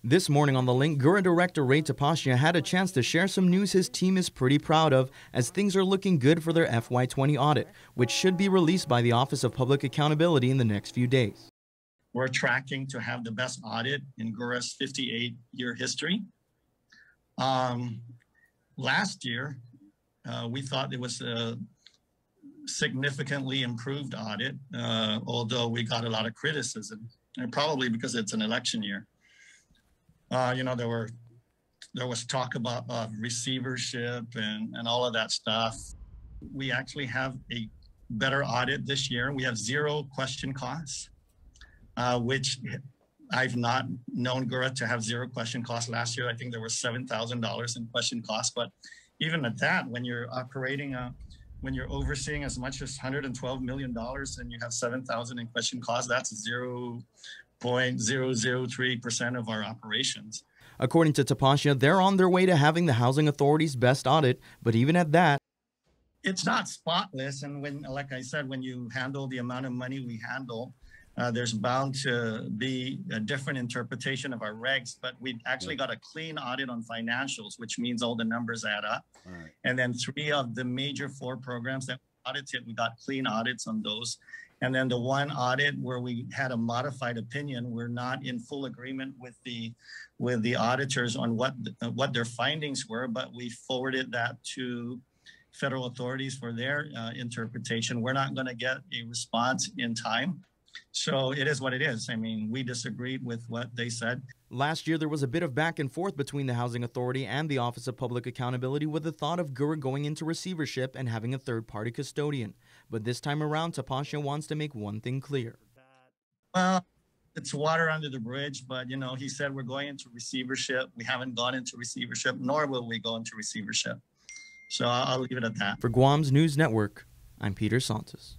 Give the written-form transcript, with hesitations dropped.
This morning on The Link, GHURA Director Ray Topasna had a chance to share some news his team is pretty proud of, as things are looking good for their FY20 audit, which should be released by the Office of Public Accountability in the next few days. We're tracking to have the best audit in GHURA's 58-year history. Last year, we thought it was a significantly improved audit, although we got a lot of criticism, and probably because it's an election year. There was talk about receivership and all of that stuff. We actually have a better audit this year. We have 0 question costs, which I've not known GHURA to have 0 question costs. Last year, I think there was $7,000 in question costs. But even at that, when you're when you're overseeing as much as $112 million and you have 7,000 in question costs, that's 0.003% of our operations. According to Topasna, they're on their way to having the Housing Authority's best audit, but even at that, it's not spotless. And like I said, when you handle the amount of money we handle, there's bound to be a different interpretation of our regs, but we actually got a clean audit on financials, which means all the numbers add up. Right. And then 3 of the major 4 programs that we audited, we got clean audits on those. And then the one audit where we had a modified opinion, we're not in full agreement with the auditors on what their findings were, but we forwarded that to federal authorities for their interpretation. We're not going to get a response in time. So it is what it is. I mean, we disagreed with what they said. Last year, there was a bit of back and forth between the Housing Authority and the Office of Public Accountability with the thought of GHURA going into receivership and having a third-party custodian. But this time around, Topasna wants to make one thing clear. Well, it's water under the bridge, but, he said we're going into receivership. We haven't gone into receivership, nor will we go into receivership. So I'll leave it at that. For Guam's News Network, I'm Peter Santos.